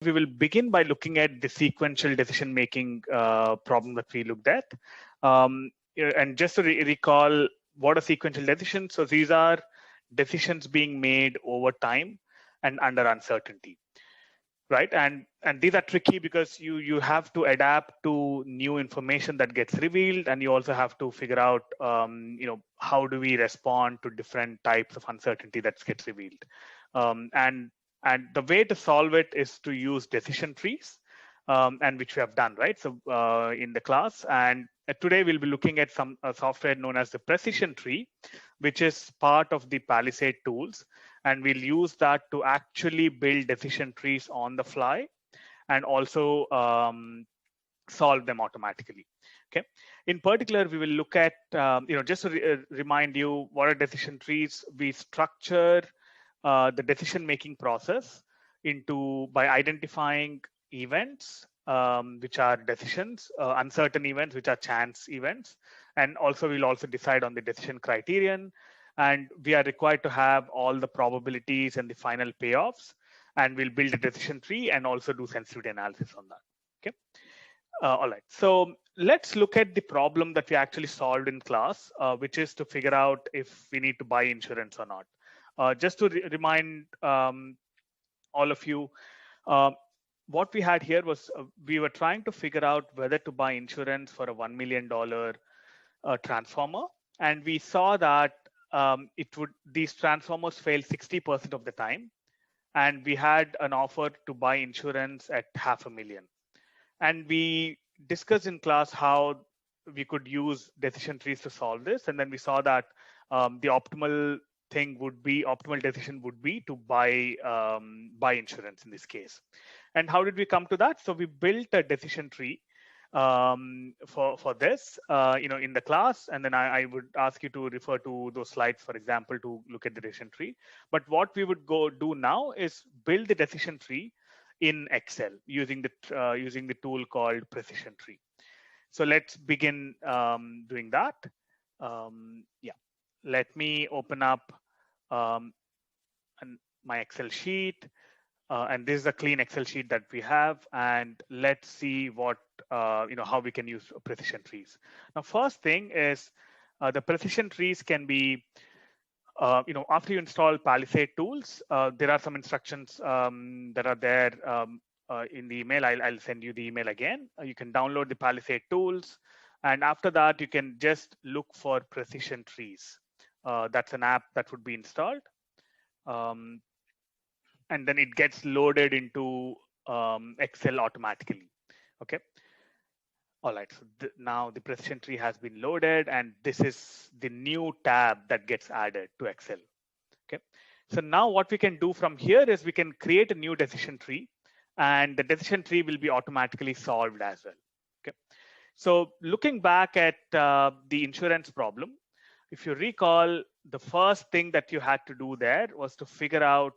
we will begin by looking at the sequential decision making problem that we looked at. And just to recall what are sequential decisions. So these are decisions being made over time and under uncertainty, right? And these are tricky because you have to adapt to new information that gets revealed, and you also have to figure out how do we respond to different types of uncertainty that gets revealed. And the way to solve it is to use decision trees, and which we have done, right? So in the class, and today we'll be looking at some software known as the precision tree, which is part of the Palisade tools. And we'll use that to actually build decision trees on the fly and also solve them automatically. Okay. In particular, we will look at, just to remind you what are decision trees. We structure the decision-making process by identifying events, which are decisions, uncertain events, which are chance events. And also we'll also decide on the decision criterion. And we are required to have all the probabilities and the final payoffs. And we'll build a decision tree and also do sensitivity analysis on that. Okay. All right. So let's look at the problem that we actually solved in class, which is to figure out if we need to buy insurance or not. Just to remind all of you, what we had here was we were trying to figure out whether to buy insurance for a $1 million transformer. And we saw that these transformers fail 60% of the time. And we had an offer to buy insurance at $500,000. And we discussed in class how we could use decision trees to solve this. And then we saw that the optimal decision would be to buy insurance in this case. And how did we come to that? So we built a decision tree for this, in the class. And then I would ask you to refer to those slides, for example, to look at the decision tree. But what we would go do now is build the decision tree in Excel using the tool called Precision Tree. So let's begin doing that. Let me open up my Excel sheet. And this is a clean Excel sheet that we have. And let's see how we can use precision trees. Now, first thing is the precision trees can be, after you install Palisade tools, there are some instructions that are there in the email. I'll send you the email again. You can download the Palisade tools. And after that, you can just look for precision trees. That's an app that would be installed. And then it gets loaded into Excel automatically. Okay. All right. So now the precision tree has been loaded, and this is the new tab that gets added to Excel. Okay. So now what we can do from here is we can create a new decision tree, and the decision tree will be automatically solved as well. Okay. So looking back at the insurance problem, if you recall, the first thing that you had to do there was to figure out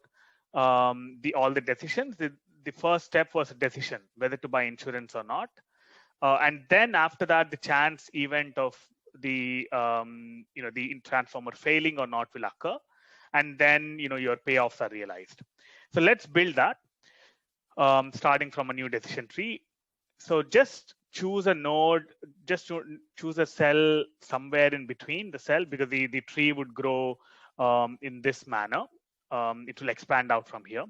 all the decisions. The first step was a decision whether to buy insurance or not, and then after that, the chance event of the transformer failing or not will occur, and then your payoffs are realized. So let's build that starting from a new decision tree. So just choose a node, just choose a cell somewhere in between the cell, because the tree would grow in this manner. It will expand out from here.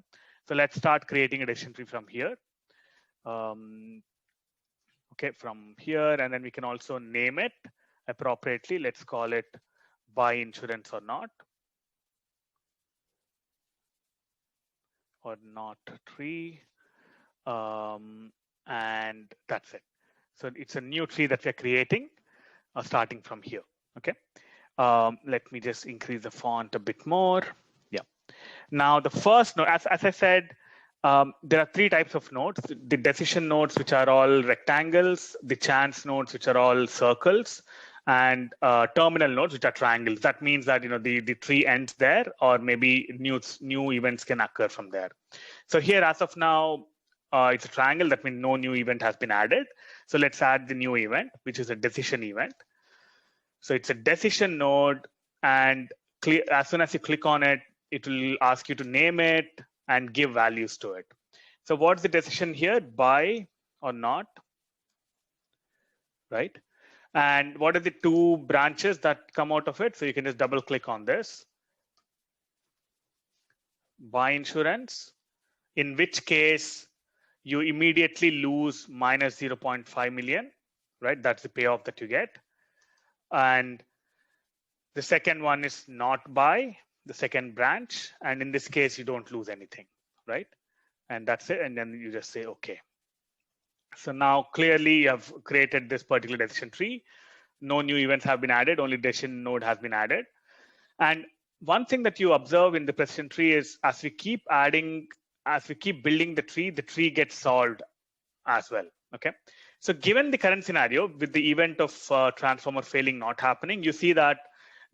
So let's start creating a decision tree from here. Okay, from here, and then we can also name it appropriately. Let's call it buy insurance or not tree. And that's it. So it's a new tree that we're creating starting from here. Okay. Let me just increase the font a bit more. Yeah. Now the first node, as I said, there are three types of nodes: the decision nodes, which are all rectangles; the chance nodes, which are all circles; and terminal nodes, which are triangles. That means that the tree ends there, or maybe new events can occur from there. So here, as of now, it's a triangle. That means no new event has been added. So let's add the new event, which is a decision event. So it's a decision node, and as soon as you click on it, it will ask you to name it and give values to it. So what's the decision here? Buy or not, right? And what are the two branches that come out of it? So you can just double click on this. Buy insurance, in which case you immediately lose minus 0.5 million, right? That's the payoff that you get. And the second one is not buy, the second branch. And in this case, you don't lose anything, right? And that's it. And then you just say, okay. So now clearly you have created this particular decision tree. No new events have been added, only decision node has been added. And one thing that you observe in the precision tree is as we keep adding, as we keep building the tree gets solved as well. Okay. So given the current scenario with the event of transformer failing not happening, you see that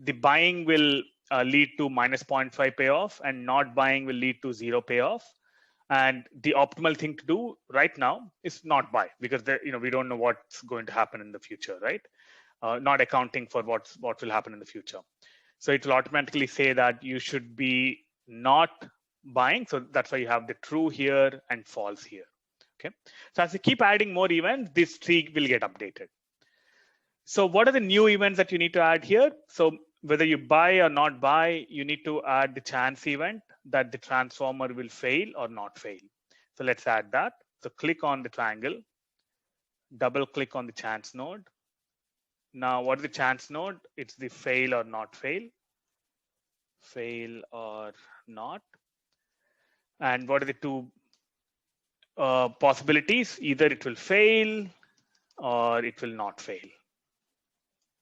the buying will lead to minus 0.5 payoff and not buying will lead to 0 payoff. And the optimal thing to do right now is not buy, because we don't know what's going to happen in the future, right? Not accounting for what will happen in the future. So it will automatically say that you should be not buying. So that's why you have the true here and false here. Okay. So as you keep adding more events, this tree will get updated. So what are the new events that you need to add here? So whether you buy or not buy, you need to add the chance event that the transformer will fail or not fail. So let's add that. So click on the triangle, double click on the chance node. Now, what is the chance node? It's the fail or not fail. Fail or not. And what are the two possibilities? Either it will fail or it will not fail.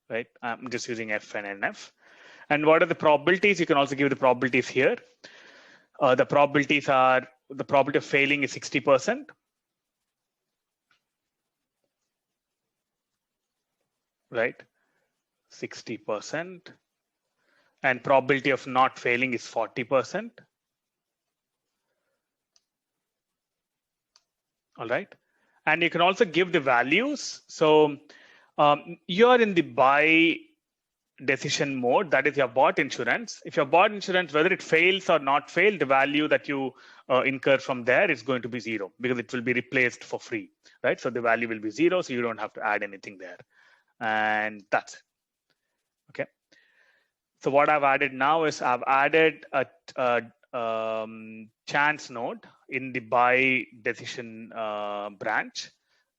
Right? I'm just using F and NF. And what are the probabilities? You can also give the probabilities here. The probabilities are, the probability of failing is 60%. Right? 60%. And probability of not failing is 40%. All right. And you can also give the values. So you're in the buy decision mode, that is, you have bought insurance. If you have bought insurance, whether it fails or not fail, the value that you incur from there is going to be 0, because it will be replaced for free, right? So the value will be 0, so you don't have to add anything there. And that's it. Okay. So what I've added now is I've added a chance node in the buy decision branch.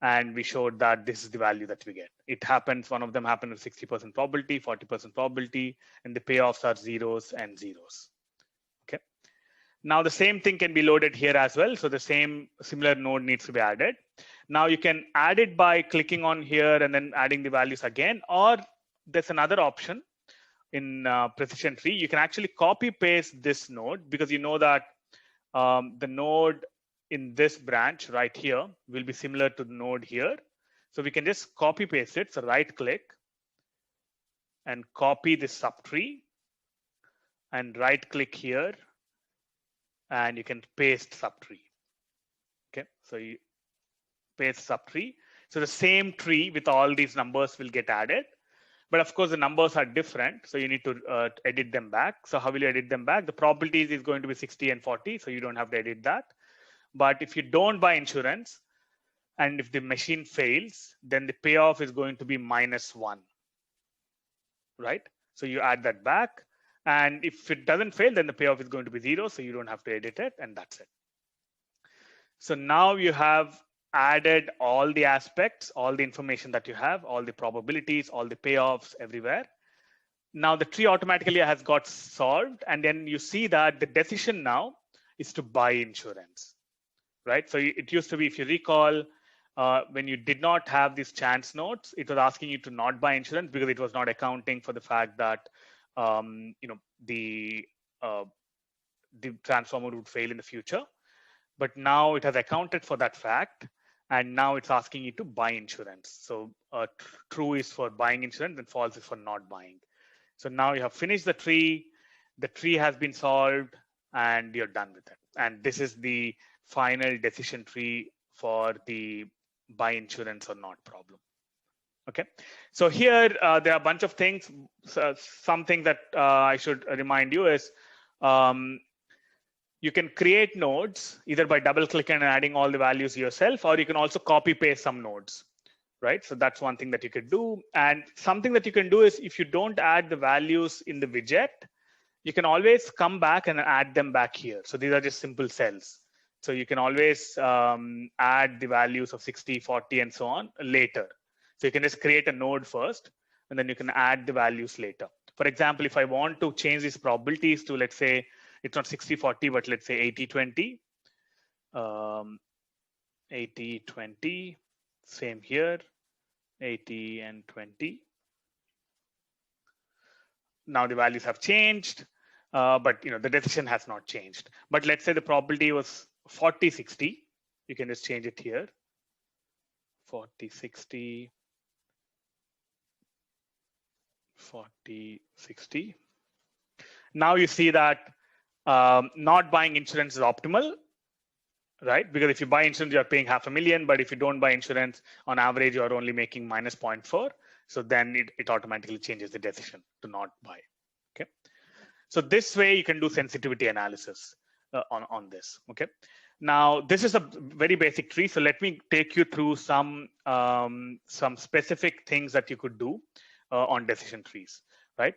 And we showed that this is the value that we get. It happens, one of them happened with 60% probability, 40% probability, and the payoffs are zeros and zeros. Okay. Now the same thing can be loaded here as well. So the similar node needs to be added. Now you can add it by clicking on here and then adding the values again, or there's another option in precision tree. You can actually copy paste this node, because you know that the node in this branch right here will be similar to the node here. So we can just copy paste it. So right click and copy the subtree and right click here and you can paste subtree. Okay, so you paste subtree. So the same tree with all these numbers will get added. But of course, the numbers are different. So you need to edit them back. So how will you edit them back? The probabilities is going to be 60 and 40. So you don't have to edit that. But if you don't buy insurance and if the machine fails, then the payoff is going to be -1, right? So you add that back. And if it doesn't fail, then the payoff is going to be 0. So you don't have to edit it, and that's it. So now you have added all the aspects, all the information that you have, all the probabilities, all the payoffs everywhere. Now the tree automatically has got solved. And then you see that the decision now is to buy insurance. Right. So it used to be, if you recall, when you did not have these chance nodes, it was asking you to not buy insurance because it was not accounting for the fact that the transformer would fail in the future. But now it has accounted for that fact, and now it's asking you to buy insurance. So true is for buying insurance and false is for not buying. So now you have finished the tree has been solved, and you're done with it. And this is the final decision tree for the buy insurance or not problem. Okay, so here there are a bunch of things. So something that I should remind you is you can create nodes either by double clicking and adding all the values yourself, or you can also copy paste some nodes, right? So that's one thing that you could do. And something that you can do is if you don't add the values in the widget, you can always come back and add them back here. So these are just simple cells. So you can always add the values of 60, 40, and so on later. So you can just create a node first, and then you can add the values later. For example, if I want to change these probabilities to, let's say, it's not 60, 40, but let's say 80, 20. 80, 20, same here, 80 and 20. Now the values have changed, but the decision has not changed. But let's say the probability was 40, 60. You can just change it here. 40, 60, 40, 60. Now you see that not buying insurance is optimal, right? Because if you buy insurance, you're paying $500,000, but if you don't buy insurance, on average, you're only making minus 0.4. So then it automatically changes the decision to not buy. Okay. So this way you can do sensitivity analysis on this. Okay. Now this is a very basic tree. So let me take you through some specific things that you could do on decision trees, right?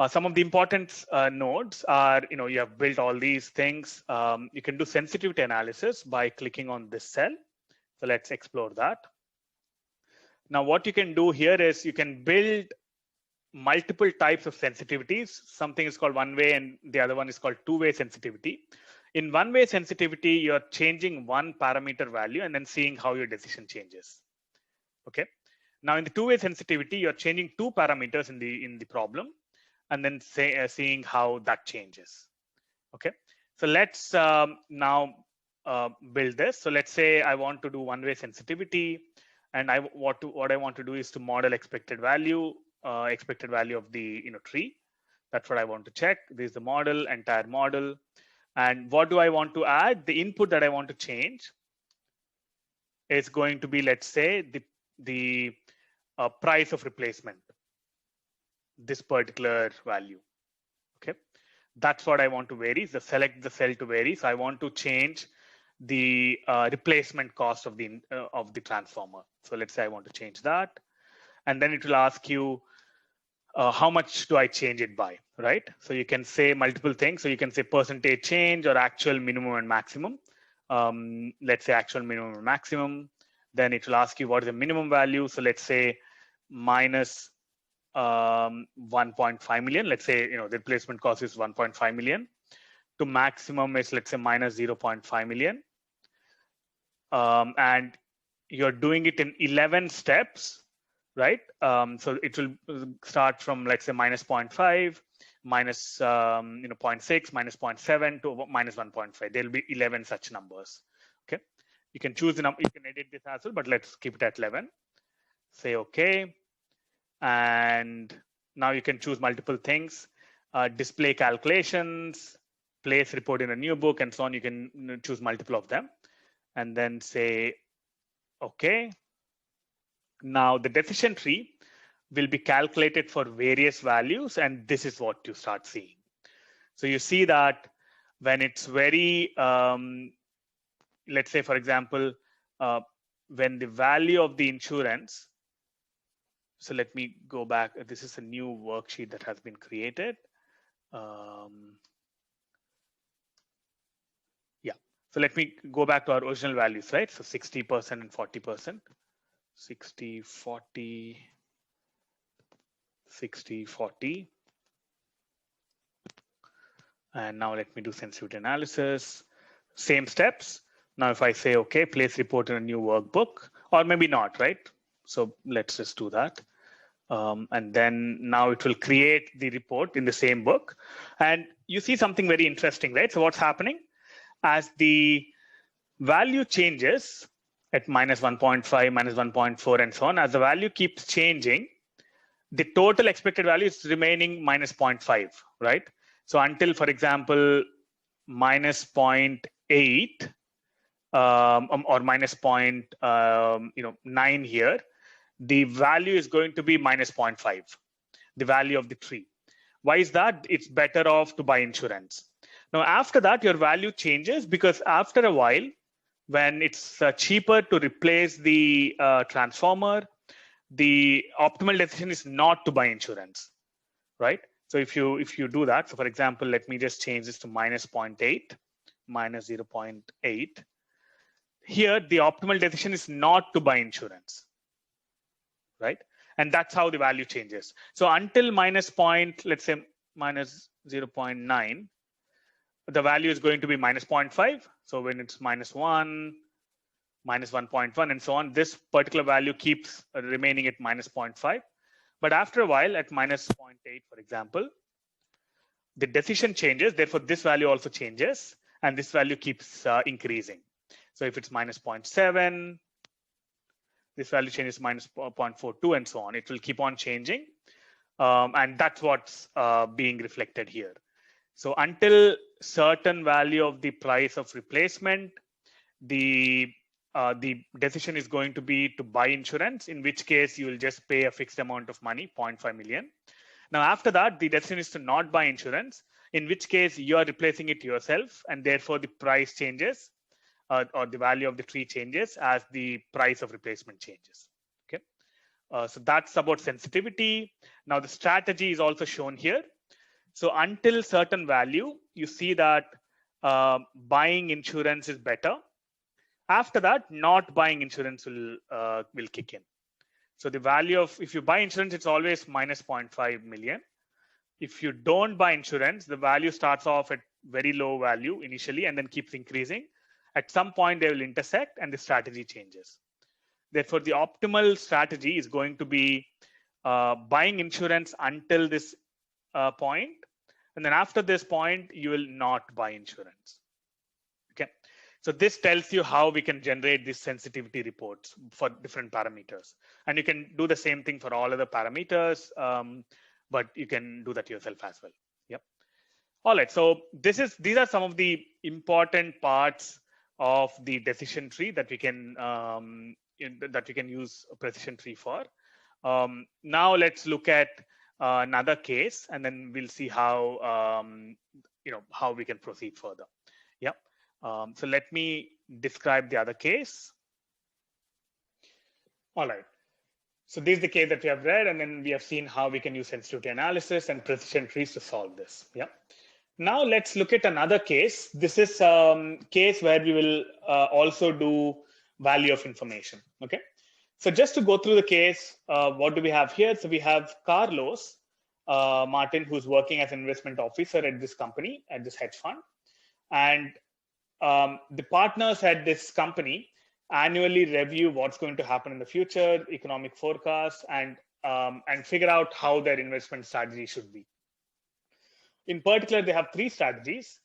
Some of the important nodes are, you have built all these things. You can do sensitivity analysis by clicking on this cell. So let's explore that. Now, what you can do here is you can build multiple types of sensitivities. Something is called one-way and the other one is called two-way sensitivity. In one-way sensitivity, you're changing one parameter value and then seeing how your decision changes. Okay. Now, in the two-way sensitivity, you're changing two parameters in the problem, and then seeing how that changes. Okay, so let's now build this. So let's say I want to do one-way sensitivity, and what I want to do is to model expected value of the tree. That's what I want to check. This is the model, entire model, and what do I want to add? The input that I want to change is going to be, let's say, the price of replacement. This particular value. Okay, that's what I want to vary. So select the cell to vary. So I want to change the replacement cost of the transformer. So let's say I want to change that, and then it will ask you how much do I change it by, right? So you can say multiple things. So you can say percentage change or actual minimum and maximum. Let's say actual minimum and maximum. Then it will ask you what is the minimum value. So let's say minus 1.5 million. Let's say the replacement cost is 1.5 million. To maximum is, let's say, minus 0.5 million. And you're doing it in 11 steps, right? So it will start from, let's say, minus 0.5, minus 0.6, minus 0.7 to minus 1.5. There'll be 11 such numbers. Okay, you can choose the number. You can edit this as well, but let's keep it at 11. Say okay. And now you can choose multiple things, display calculations, place report in a new book, and so on. You can choose multiple of them and then say, okay. Now the decision tree will be calculated for various values, and this is what you start seeing. So you see that when it's very, let's say, for example, when the value of the insurance, so let me go back. This is a new worksheet that has been created. Yeah, so let me go back to our original values, right? So 60% and 40%, 60, 40, 60, 40. And now let me do sensitivity analysis. Same steps. Now if I say, okay, place report in a new workbook, or maybe not, right? So let's just do that. And then now it will create the report in the same book. And you see something very interesting, right? So what's happening? As the value changes at minus 1.5, minus 1.4, and so on, as the value keeps changing, the total expected value is remaining minus 0.5, right? So until, for example, minus 0.8 or minus 0.9 here, the value is going to be minus 0.5, the value of the tree. Why is that? It's better off to buy insurance. Now, after that, your value changes because after a while, when it's cheaper to replace the transformer, the optimal decision is not to buy insurance, right? So if you do that, so for example, let me just change this to minus 0.8, minus 0.8. Here, the optimal decision is not to buy insurance, right? And that's how the value changes. So until minus point, let's say minus 0.9, the value is going to be minus 0.5. So when it's minus 1, minus 1.1, and so on, this particular value keeps remaining at minus 0.5. But after a while, at minus 0.8, for example, the decision changes. Therefore, this value also changes, and this value keeps increasing. So if it's minus 0.7, this value changes to minus 0.42, and so on. It will keep on changing. And that's what's being reflected here. So until certain value of the price of replacement, the decision is going to be to buy insurance, in which case you will just pay a fixed amount of money, 0.5 million. Now, after that, the decision is to not buy insurance, in which case you are replacing it yourself, and therefore the price changes or the value of the tree changes as the price of replacement changes. Okay, so that's about sensitivity. Now, the strategy is also shown here. So until certain value, you see that buying insurance is better. After that, not buying insurance will kick in. So the value of, if you buy insurance, it's always minus 0.5 million. If you don't buy insurance, the value starts off at very low value initially and then keeps increasing. At some point, they will intersect and the strategy changes. Therefore, the optimal strategy is going to be buying insurance until this point. And then after this point, you will not buy insurance. Okay. So this tells you how we can generate these sensitivity reports for different parameters. And you can do the same thing for all other parameters, but you can do that yourself as well. Yep. All right. So these are some of the important parts of the decision tree that we can use a precision tree for. Now let's look at another case, and then we'll see how how we can proceed further. Yep. So let me describe the other case. All right. So this is the case that we have read, and then we have seen how we can use sensitivity analysis and precision trees to solve this. Yeah. Now let's look at another case. This is a case where we will also do value of information. Okay. So just to go through the case, what do we have here? So we have Carlos Martin, who's working as an investment officer at this company, at this hedge fund. And the partners at this company annually review what's going to happen in the future, economic forecasts, and figure out how their investment strategy should be. In particular, they have three strategies: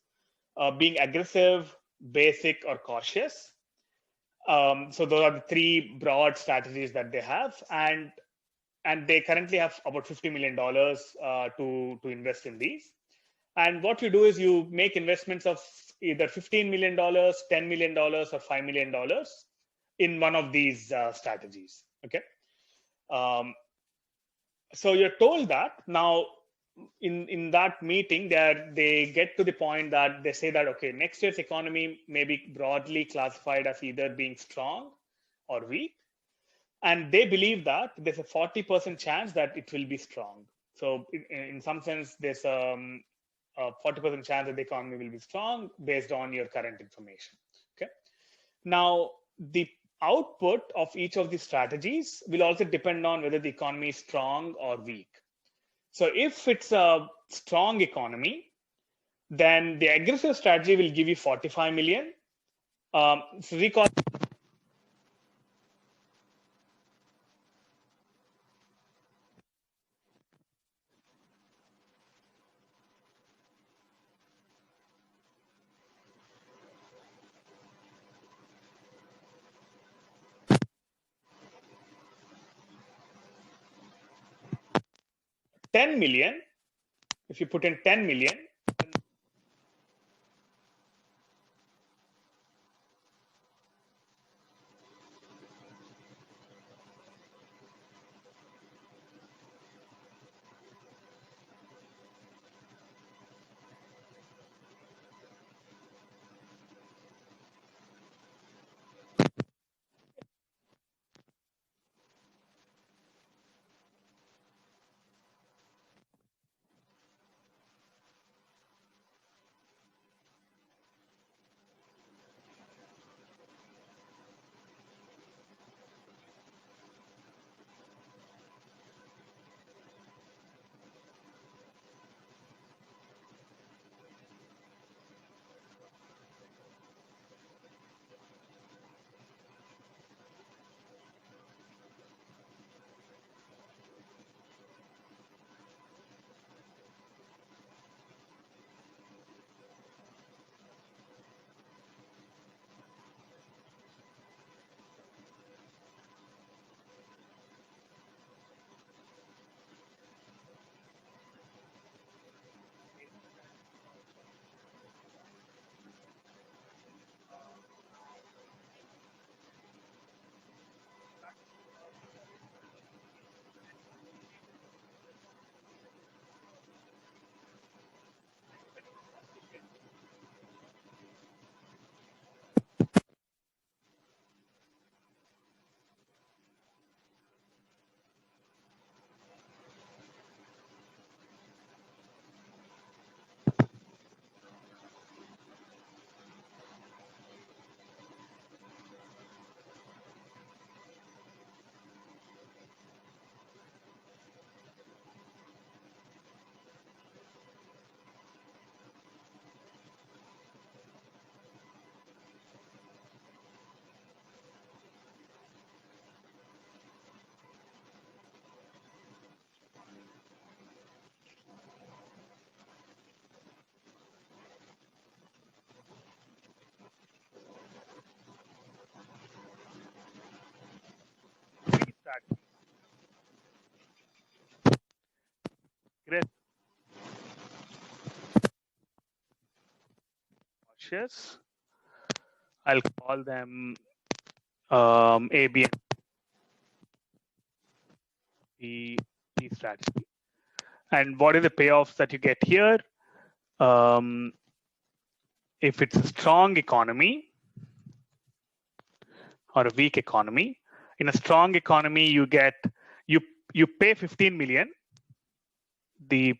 being aggressive, basic, or cautious. So those are the three broad strategies that they have, and they currently have about $50 million to invest in these. And what you do is you make investments of either $15 million, $10 million, or $5 million in one of these strategies. Okay. So you're told that now in that meeting they get to the point that they say that, okay, next year's economy may be broadly classified as either being strong or weak. And they believe that there's a 40% chance that it will be strong. So in some sense, there's a 40% chance that the economy will be strong based on your current information. Okay. Now, the output of each of these strategies will also depend on whether the economy is strong or weak. So if it's a strong economy, then the aggressive strategy will give you 45 million. So recall. $10 million, if you put in 10 million, cautious. I'll call them A, B, and B strategy. And what are the payoffs that you get here? If it's a strong economy or a weak economy, in a strong economy, you pay 15 million. The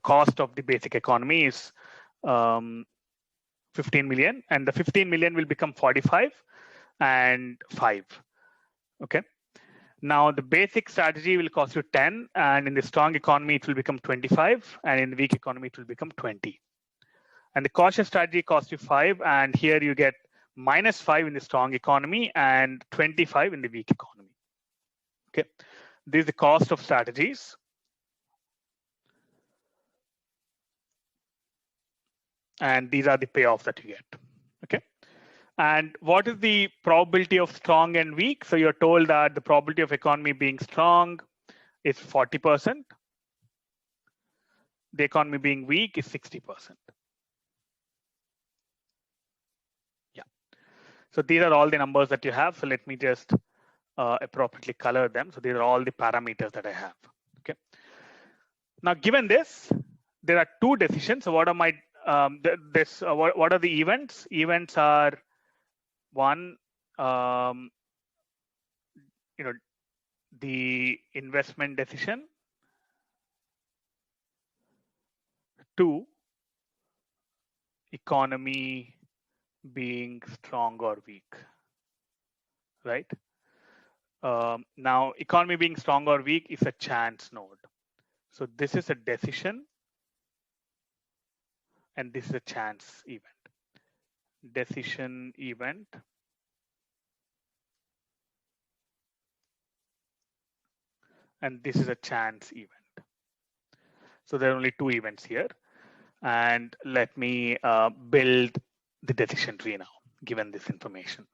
cost of the basic economy is 15 million, and the 15 million will become 45 and 5. Okay. Now the basic strategy will cost you 10, and in the strong economy it will become 25, and in the weak economy it will become 20. And the cautious strategy costs you 5, and here you get -5 in the strong economy and 25 in the weak economy. Okay, this is the cost of strategies. And these are the payoffs that you get. Okay. And what is the probability of strong and weak? So you're told that the probability of economy being strong is 40%. The economy being weak is 60%. Yeah. So these are all the numbers that you have. So let me just appropriately color them. So these are all the parameters that I have. Okay. Now, given this, there are two decisions. So what are my what are the events? Events are one, the investment decision. 2, economy being strong or weak, right? Now, economy being strong or weak is a chance node. So this is a decision, and this is a chance event. Decision event. And this is a chance event. So there are only 2 events here. And let me build the decision tree now, given this information.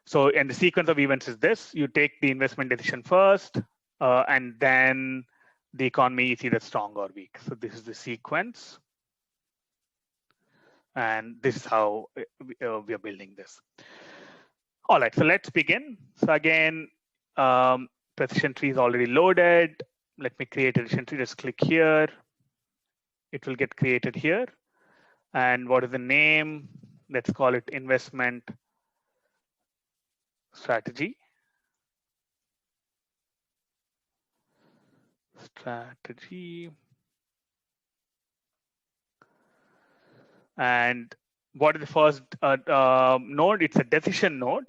So, and the sequence of events is this: you take the investment decision first, and then the economy is either strong or weak. So this is the sequence. And this is how we are building this. All right, so let's begin. So again, decision tree is already loaded. Let me create a decision tree. Just click here. It will get created here. And what is the name? Let's call it investment strategy. And what is the first node? It's a decision node.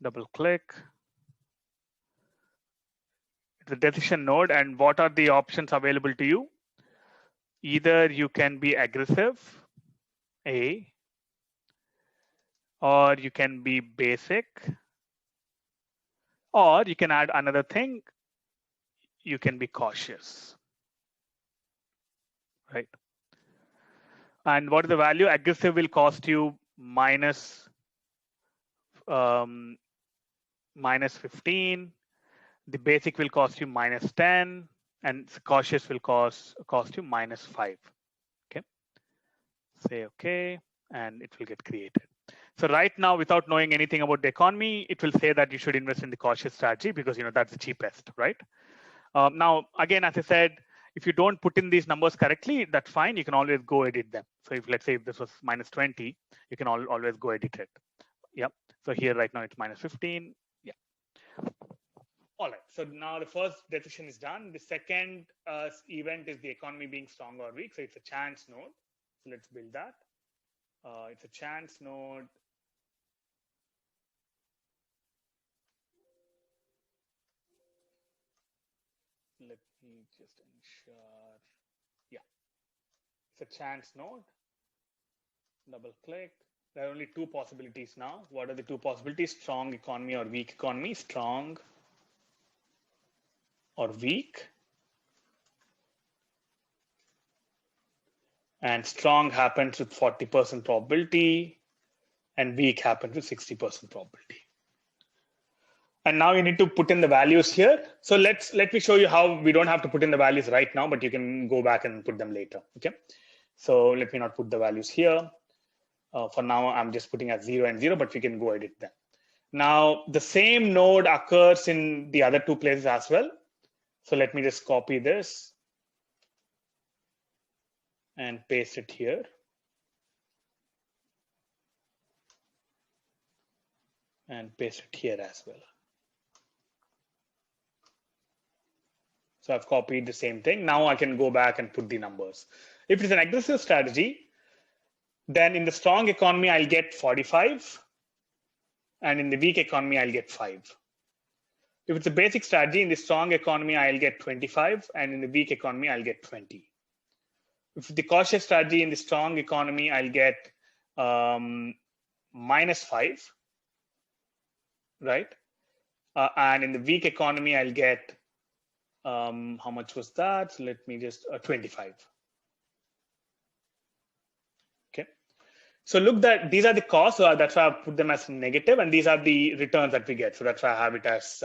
Double click. It's a decision node. And what are the options available to you? Either you can be aggressive, A, or you can be basic, or you can add another thing, you can be cautious, right? And what is the value? Aggressive will cost you minus 15. The basic will cost you minus 10, and cautious will cost you minus 5. Okay. Say okay, and it will get created. So right now, without knowing anything about the economy, it will say that you should invest in the cautious strategy because that's the cheapest, right? Now, again, as I said, if you don't put in these numbers correctly, that's fine. You can always go edit them. So if let's say if this was minus 20, you can always go edit it. Yep. So here right now it's minus 15. Yeah. All right. So now the first decision is done. The second event is the economy being strong or weak. So it's a chance node. So let's build that. It's a chance node. Let me just ensure. Yeah, it's a chance node. Double click. There are only 2 possibilities now. What are the 2 possibilities? Strong economy or weak economy. Strong or weak. And strong happens with 40% probability, and weak happens with 60% probability. And now you need to put in the values here. So let me show you how we don't have to put in the values right now, but you can go back and put them later. Okay. So let me not put the values here. For now, I'm just putting as 0 and 0, but we can go edit them. Now, the same node occurs in the other two places as well. So let me just copy this and paste it here. And paste it here as well. So I've copied the same thing. Now I can go back and put the numbers. If it's an aggressive strategy, then in the strong economy, I'll get 45. And in the weak economy, I'll get 5. If it's a basic strategy, in the strong economy, I'll get 25. And in the weak economy, I'll get 20. If the cautious strategy in the strong economy, I'll get -5, right? And in the weak economy, I'll get, how much was that? So let me just, 25. Okay. So look, that these are the costs, so that's why I put them as negative, and these are the returns that we get. So that's why I have it as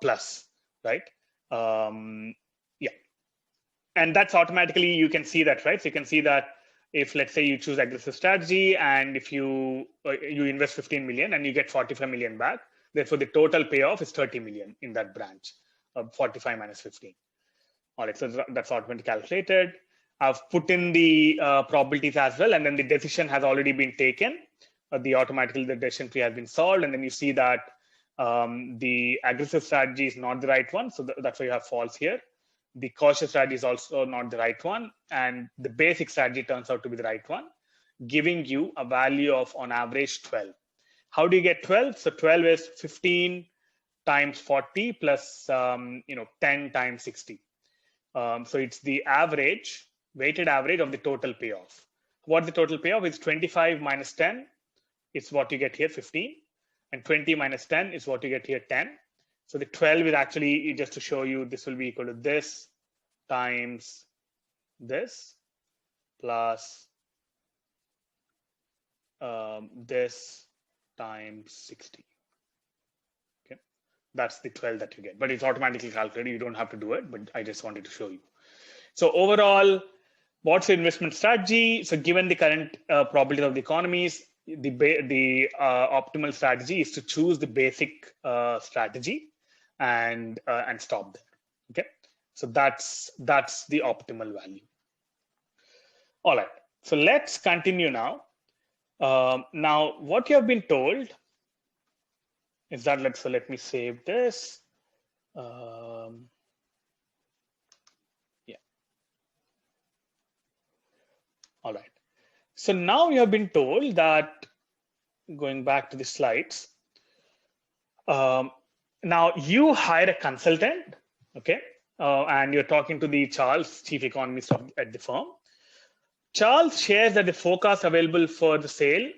plus, right? Yeah. And that's automatically, you can see that, right? So you can see that if, let's say, you choose aggressive strategy, and if you invest 15 million and you get 45 million back, therefore the total payoff is 30 million in that branch, 45 minus 15. All right, so that's automatically calculated. I've put in the probabilities as well, and then the decision has already been taken. The decision tree has been solved, and then you see that the aggressive strategy is not the right one, so that's why you have false here. The cautious strategy is also not the right one, and the basic strategy turns out to be the right one, giving you a value of, on average, 12. How do you get 12? So 12 is 15 times 40 plus 10 times 60. So it's the average, weighted average of the total payoff. What the total payoff is? 25 minus 10 is what you get here, 15, and 20 minus 10 is what you get here, 10. So the 12 is actually, just to show you, this will be equal to this times this plus this times 60. Okay, that's the 12 that you get, but it's automatically calculated. You don't have to do it, but I just wanted to show you. So overall, what's the investment strategy? So given the current probability of the economies, the optimal strategy is to choose the basic strategy and stop there. Okay, so that's the optimal value. All right, so let's continue now. Now, what you have been told is that, let me save this. Yeah. All right. So now you have been told that, going back to the slides, now you hire a consultant, okay, and you're talking to the Charles, chief economist at the firm. Charles shares that the forecast available for the sale,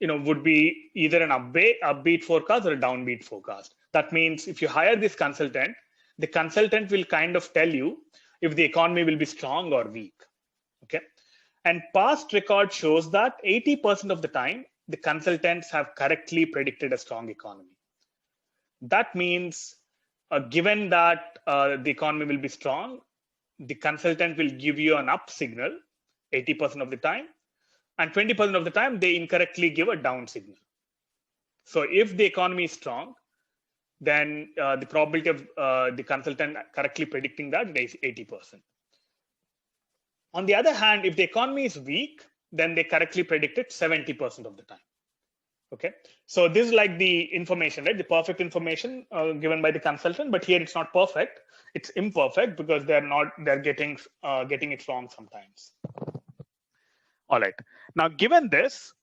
would be either an upbeat forecast or a downbeat forecast. That means if you hire this consultant, the consultant will kind of tell you if the economy will be strong or weak. Okay, and past record shows that 80% of the time, the consultants have correctly predicted a strong economy. That means, given that the economy will be strong, the consultant will give you an up signal 80% of the time, and 20% of the time they incorrectly give a down signal. So if the economy is strong, then the probability of the consultant correctly predicting that is 80%. On the other hand, if the economy is weak, then they correctly predict it 70% of the time. Okay, so this is like the information, right? The perfect information given by the consultant, but here it's not perfect; it's imperfect because they're getting it wrong sometimes. All right. Now, given this,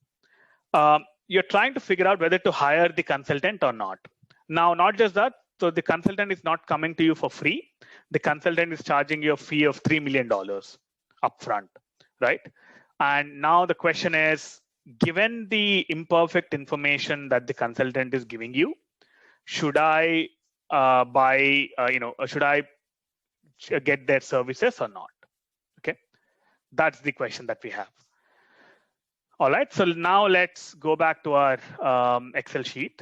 you're trying to figure out whether to hire the consultant or not. Now, not just that, so the consultant is not coming to you for free. The consultant is charging you a fee of $3 million upfront, right? And now the question is, given the imperfect information that the consultant is giving you, should I buy, should I get their services or not? Okay, that's the question that we have. All right, so now let's go back to our Excel sheet.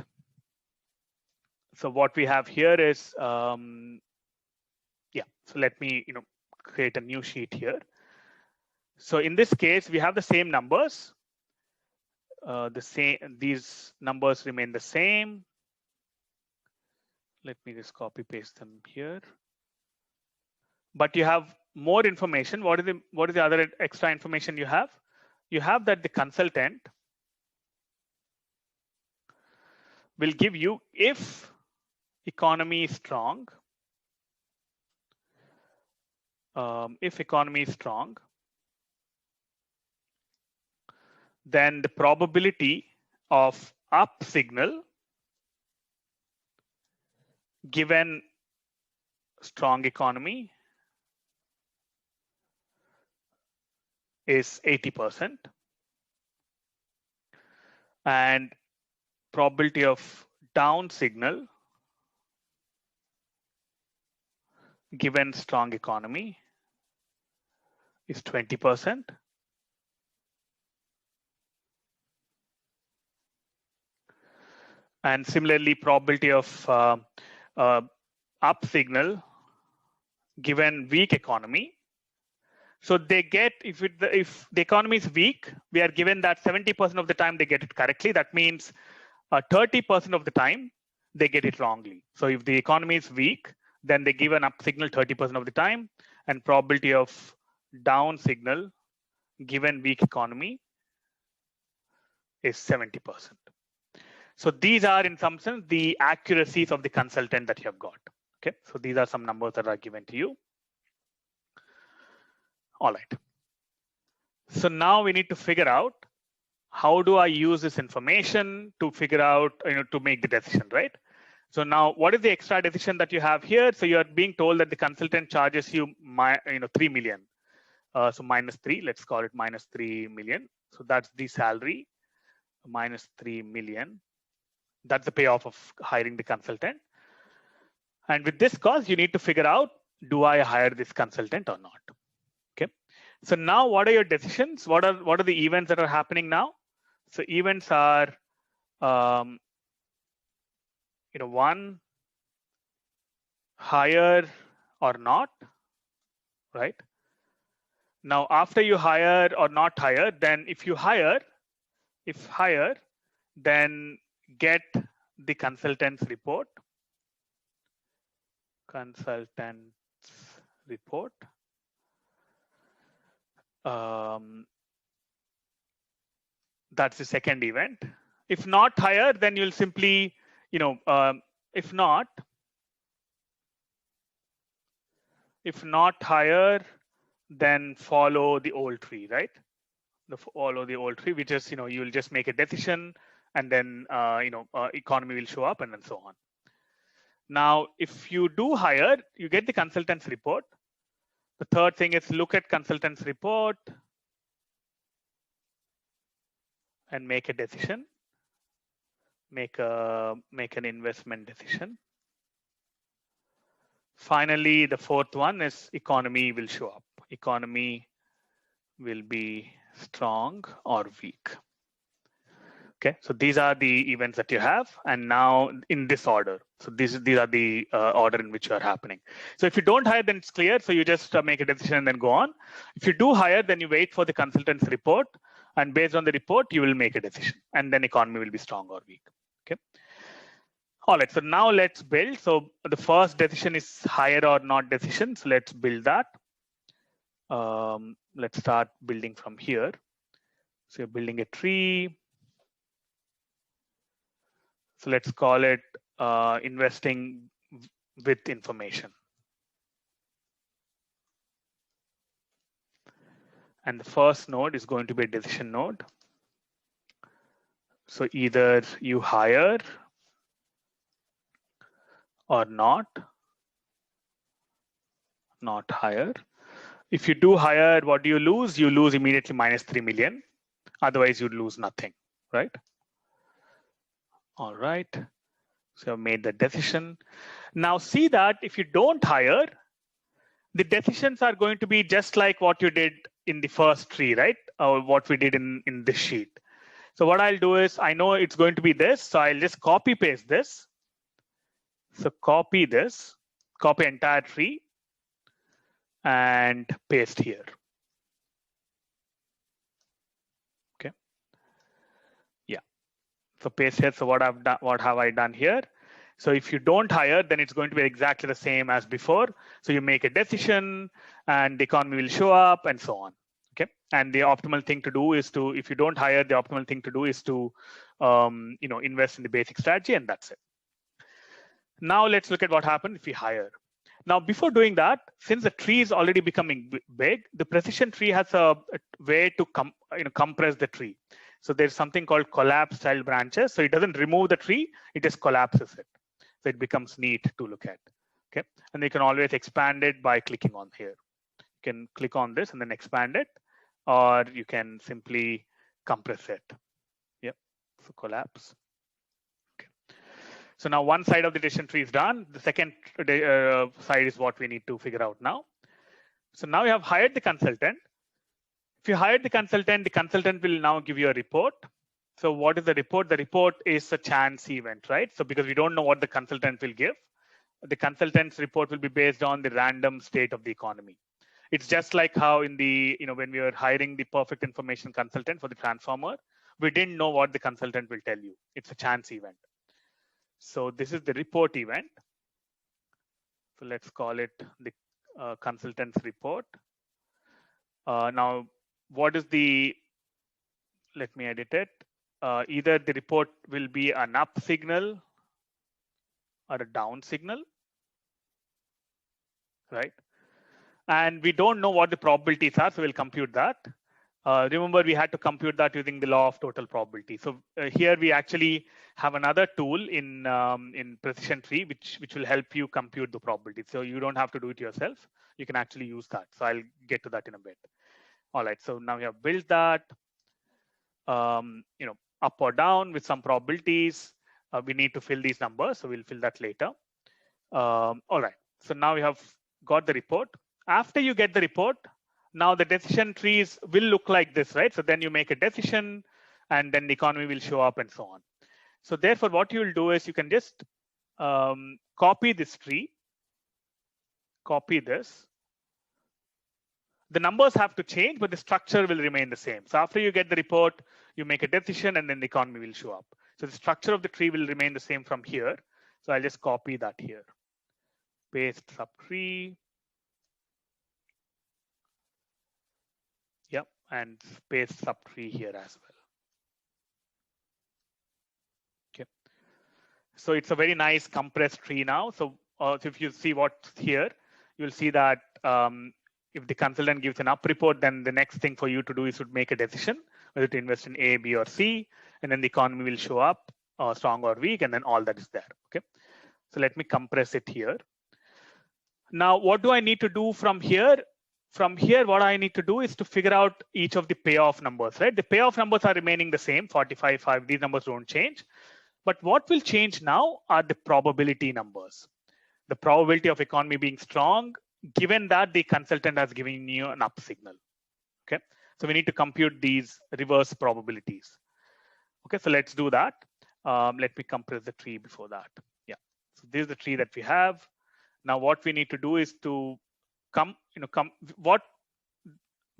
So what we have here is, so let me, create a new sheet here. So in this case, we have the same numbers. These numbers remain the same. Let me just copy paste them here. But you have more information. What is the other extra information you have? You have that the consultant will give you if economy is strong. If economy is strong, then the probability of up signal given strong economy is 80%, and probability of down signal given strong economy is 20%. And similarly, probability of up signal given weak economy. So they get, if the economy is weak, we are given that 70% of the time they get it correctly. That means 30% of the time they get it wrongly. So if the economy is weak, then they give an up signal 30% of the time, and probability of down signal given weak economy is 70%. So these are, in some sense, the accuracies of the consultant that you have got. Okay, so these are some numbers that are given to you. All right. So now we need to figure out, how do I use this information to figure out, to make the decision, right? So now, what is the extra decision that you have here? So you're being told that the consultant charges you, 3 million. So minus 3, let's call it minus 3 million. So that's the salary, minus 3 million. That's the payoff of hiring the consultant. And with this cost, you need to figure out, do I hire this consultant or not? Okay. So now, what are your decisions? What are the events that are happening now? So events are, one, hire or not, right? Now, after you hire or not hire, then if hire, then get the consultant's report. That's the second event. If not hire, then you'll simply, if not hire, then follow the old tree, right? Follow the old tree, which is, you'll just make a decision, and then, economy will show up, and then so on. Now, if you do hire, you get the consultant's report. The third thing is look at consultant's report and make a decision, make an investment decision. Finally, the fourth one is economy will show up. Economy will be strong or weak. Okay, so these are the events that you have, and now in this order. So these are the order in which you are happening. So if you don't hire, then it's clear. So you just make a decision and then go on. If you do hire, then you wait for the consultant's report, and based on the report, you will make a decision, and then economy will be strong or weak. Okay. All right. So now let's build. So the first decision is hire or not decision. So let's build that. Let's start building from here. So you're building a tree. So let's call it investing with information. And the first node is going to be a decision node. So either you hire or not hire. If you do hire, what do you lose? You lose immediately minus 3 million. Otherwise, you'd lose nothing, right? All right. So I've made the decision. Now see that if you don't hire, the decisions are going to be just like what you did in the first tree, right? Or what we did in this sheet. So what I'll do is, I know it's going to be this, so I'll just copy paste this. So copy this, copy entire tree and paste here. So paste here. So what have I done here? So if you don't hire, then it's going to be exactly the same as before. So you make a decision and the economy will show up and so on. Okay. And the optimal thing to do is to, if you don't hire, the optimal thing to do is to, invest in the basic strategy, and that's it. Now let's look at what happens if we hire. Now, before doing that, since the tree is already becoming big, the precision tree has a way to compress the tree. So there's something called collapse child branches. So it doesn't remove the tree, it just collapses it. So it becomes neat to look at. Okay, and you can always expand it by clicking on here. You can click on this and then expand it, or you can simply compress it. Yep, so collapse. So now one side of the decision tree is done. The second side is what we need to figure out now. So now you have hired the consultant. If you hired the consultant will now give you a report. So what is the report? The report is a chance event, right? So because we don't know what the consultant will give, the consultant's report will be based on the random state of the economy. It's just like how in the, when we were hiring the perfect information consultant for the transformer, we didn't know what the consultant will tell you. It's a chance event. So this is the report event. So let's call it the consultant's report. Now, what is the, let me edit it. Either the report will be an up signal or a down signal, right? And we don't know what the probabilities are, so we'll compute that. Remember, we had to compute that using the law of total probability. So here we actually have another tool in precision tree, which will help you compute the probability. So you don't have to do it yourself. You can actually use that. So I'll get to that in a bit. All right. So now we have built that, up or down with some probabilities. We need to fill these numbers, so we'll fill that later. All right. So now we have got the report. After you get the report, now the decision trees will look like this, right? So then you make a decision and then the economy will show up and so on. So therefore, what you will do is you can just copy this tree, copy this. The numbers have to change, but the structure will remain the same. So after you get the report, you make a decision and then the economy will show up. So the structure of the tree will remain the same from here. So I'll just copy that here. Paste subtree. Yep, and paste subtree here as well. Okay. So it's a very nice compressed tree now. So if you see what's here, you'll see that if the consultant gives an up report, then the next thing for you to do is to make a decision whether to invest in A, B, or C, and then the economy will show up strong or weak, and then all that is there. Okay. So let me compress it here. Now, what do I need to do from here? From here, what I need to do is to figure out each of the payoff numbers, right? The payoff numbers are remaining the same, 45, 5, these numbers don't change. But what will change now are the probability numbers. The probability of economy being strong, given that the consultant has given you an up signal, okay? So we need to compute these reverse probabilities. Okay, so let's do that. Let me compress the tree before that. Yeah, so this is the tree that we have. Now what we need to do is to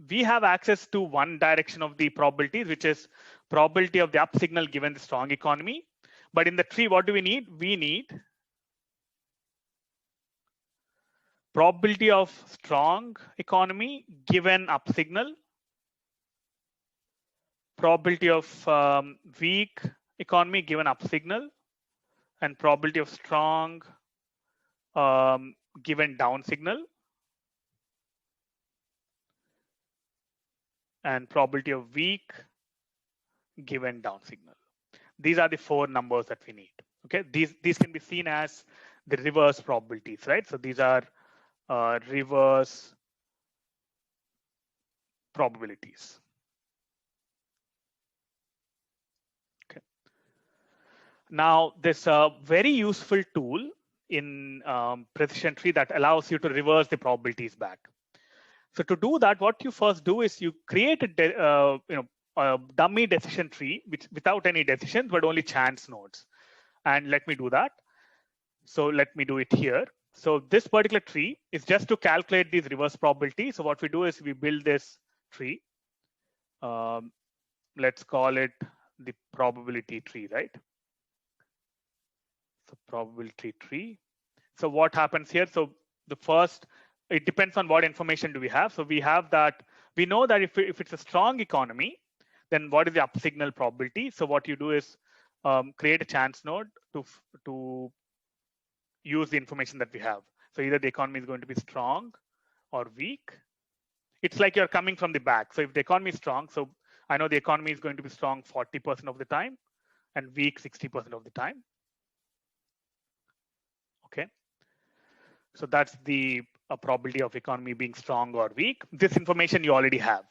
we have access to one direction of the probabilities, which is probability of the up signal given the strong economy. But in the tree, what do we need? We need probability of strong economy given up signal, probability of weak economy given up signal, and probability of strong given down signal, and probability of weak given down signal. These are the 4 numbers that we need. Okay, these can be seen as the reverse probabilities, right? So these are reverse probabilities. Okay. Now, there's a very useful tool in precision tree that allows you to reverse the probabilities back. So to do that, what you first do is you create a dummy decision tree without any decisions, but only chance nodes. And let me do that. So let me do it here. So this particular tree is just to calculate these reverse probabilities. So what we do is we build this tree. Let's call it the probability tree, right? So probability tree. So what happens here? So the first, it depends on what information do we have. So we have that, we know that if it's a strong economy, then what is the up signal probability? So what you do is create a chance node to use the information that we have. So either the economy is going to be strong or weak. It's like you're coming from the back. So if the economy is strong, so I know the economy is going to be strong 40% of the time and weak 60% of the time. Okay. So that's the probability of economy being strong or weak. This information you already have.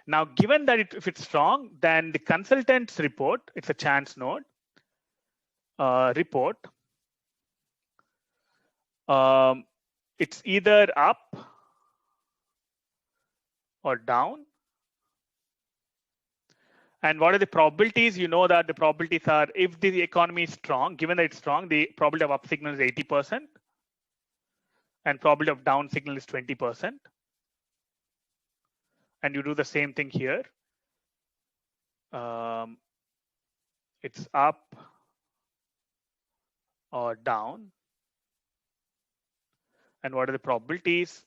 Now, given that if it's strong, then the consultant's report, it's a chance node report. It's either up or down. And what are the probabilities? You know that the probabilities are, if the economy is strong, given that it's strong, the probability of up signal is 80%. And probability of down signal is 20%. And you do the same thing here. It's up or down. And what are the probabilities?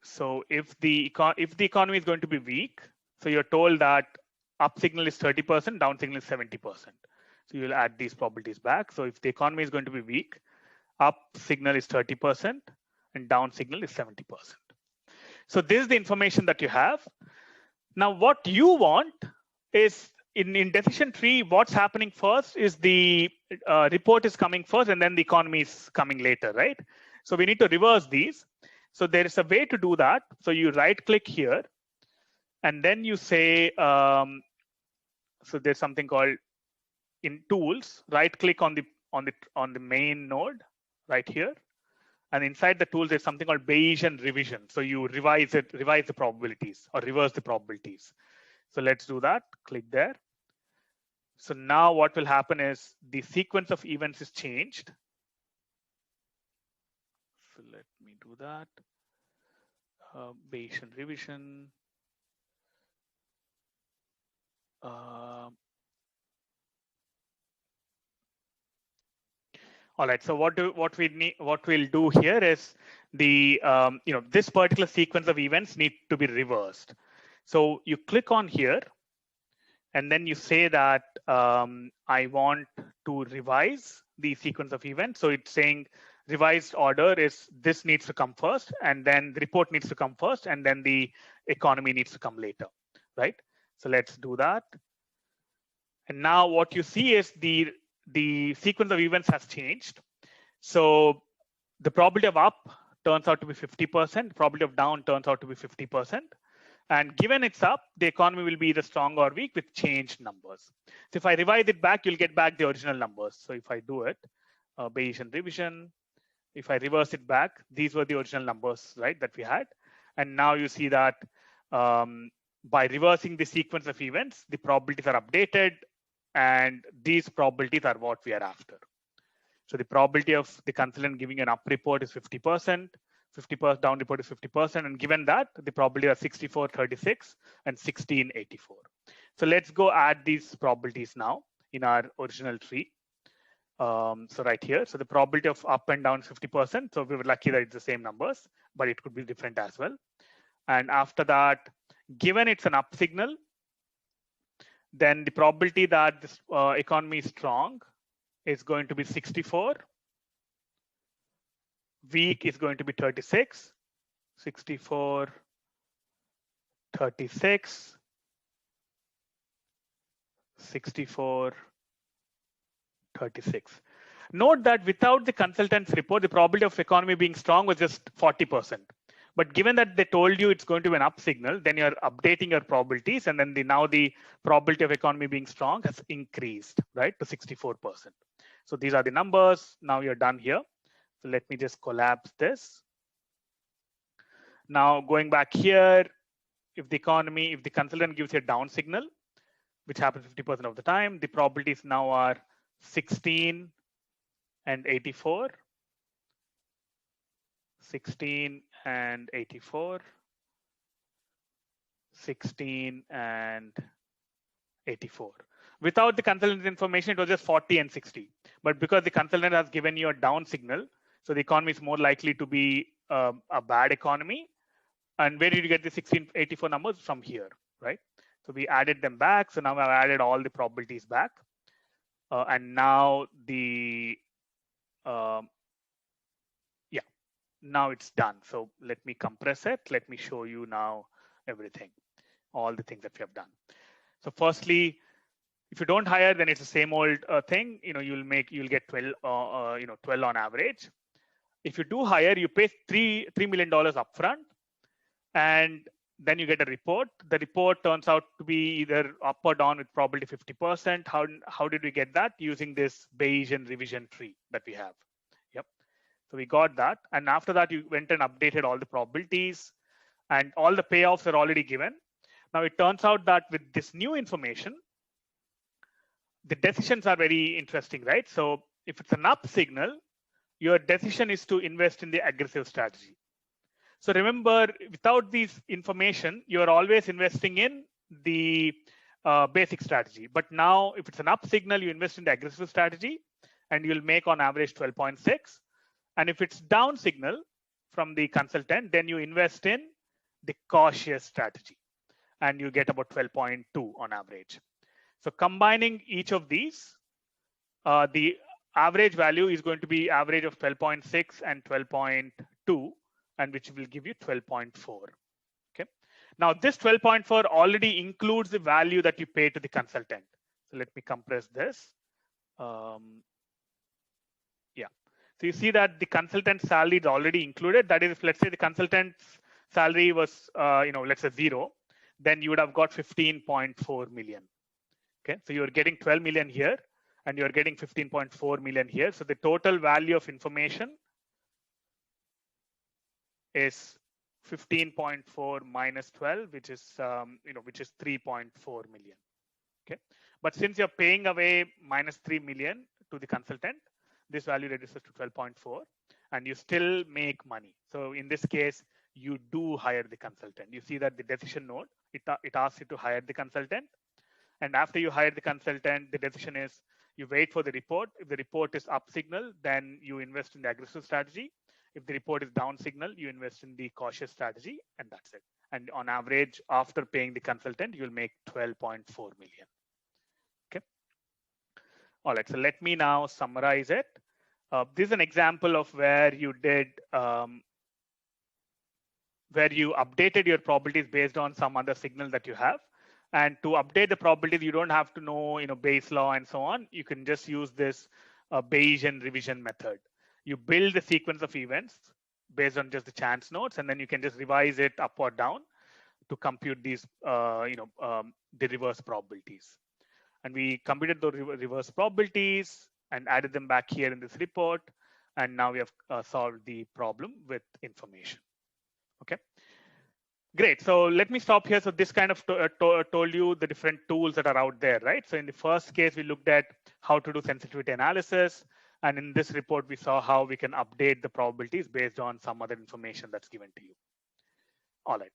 So if the economy is going to be weak, so you're told that up signal is 30%, down signal is 70%. So you'll add these probabilities back. So if the economy is going to be weak, up signal is 30% and down signal is 70%. So this is the information that you have. Now what you want is in decision tree, what's happening first is the report is coming first and then the economy is coming later, right? So we need to reverse these. So there is a way to do that. So you right click here and then you say, so there's something called in tools, right click on the main node right here. And inside the tools, there's something called Bayesian revision. So you revise the probabilities or reverse the probabilities. So let's do that. Click there. So now what will happen is the sequence of events is changed. So let me do that. Bayesian revision. All right. So what we'll do here is the this particular sequence of events need to be reversed. So you click on here, and then you say that I want to revise the sequence of events. So it's saying revised order is this needs to come first, and then the report needs to come first, and then the economy needs to come later, right? So let's do that. And now what you see is the sequence of events has changed. So the probability of up turns out to be 50%, probability of down turns out to be 50%. And given it's up, the economy will be either strong or weak with changed numbers. So if I revise it back, you'll get back the original numbers. So if I do it, Bayesian revision, if I reverse it back, these were the original numbers, right, that we had. And now you see that by reversing the sequence of events, the probabilities are updated, and these probabilities are what we are after. So the probability of the consultant giving an up report is 50%, 50% down report is 50%, and given that, the probability are 64, 36, and 16, 84. So let's go add these probabilities now in our original tree. So right here, so the probability of up and down is 50%. So we were lucky that it's the same numbers, but it could be different as well. And after that, given it's an up signal, then the probability that this economy is strong is going to be 64. Weak is going to be 36. 64, 36, 64, 36. Note that without the consultant's report, the probability of economy being strong was just 40%. But given that they told you it's going to be an up signal, then you're updating your probabilities, and then now the probability of economy being strong has increased, right, to 64%. So these are the numbers. Now you're done here. So let me just collapse this. Now going back here, if the consultant gives you a down signal, which happens 50% of the time, the probabilities now are 16 and 84. 16 and 84. 16 and 84. Without the consultant information, it was just 40 and 60. But because the consultant has given you a down signal, so the economy is more likely to be a bad economy. And where did you get the 1684 numbers? From here, right? So we added them back. So now I've added all the probabilities back. And now the, yeah, now it's done. So let me compress it. Let me show you now everything, all the things that we have done. So firstly, if you don't hire, then it's the same old thing. You'll get 12, 12 on average. If you do hire, you pay $3 million upfront, and then you get a report. The report turns out to be either up or down with probability 50%. How did we get that? Using this Bayesian revision tree that we have. Yep. So we got that, and after that, you went and updated all the probabilities, and all the payoffs are already given. Now it turns out that with this new information, the decisions are very interesting, right? So if it's an up signal, your decision is to invest in the aggressive strategy. So remember, without this information, you're always investing in the basic strategy. But now, if it's an up signal, you invest in the aggressive strategy, and you'll make on average 12.6. And if it's down signal from the consultant, then you invest in the cautious strategy, and you get about 12.2 on average. So combining each of these, the average value is going to be average of 12.6 and 12.2, and which will give you 12.4. Okay. Now this 12.4 already includes the value that you pay to the consultant. So let me compress this. Yeah. So you see that the consultant salary is already included. That is, if let's say the consultant's salary was, let's say 0, then you would have got 15.4 million. Okay, so you're getting 12 million here, and you're getting 15.4 million here. So the total value of information is 15.4 minus 12, which is which is 3.4 million. Okay, but since you're paying away minus 3 million to the consultant, this value reduces to 12.4, and you still make money. So in this case, you do hire the consultant. You see that the decision note, it asks you to hire the consultant. And after you hire the consultant, the decision is you wait for the report. If the report is up signal, then you invest in the aggressive strategy. If the report is down signal, you invest in the cautious strategy, and that's it. And on average, after paying the consultant, you'll make 12.4 million. Okay. All right. So let me now summarize it. This is an example of where you did, where you updated your probabilities based on some other signal that you have. And to update the probabilities, you don't have to know, Bayes law and so on. You can just use this Bayesian revision method. You build the sequence of events based on just the chance nodes, and then you can just revise it up or down to compute these, the reverse probabilities. And we computed the reverse probabilities and added them back here in this report. And now we have solved the problem with information. Okay. Great. So let me stop here. So this kind of told you the different tools that are out there, right? So in the first case, we looked at how to do sensitivity analysis. And in this report, we saw how we can update the probabilities based on some other information that's given to you. All right.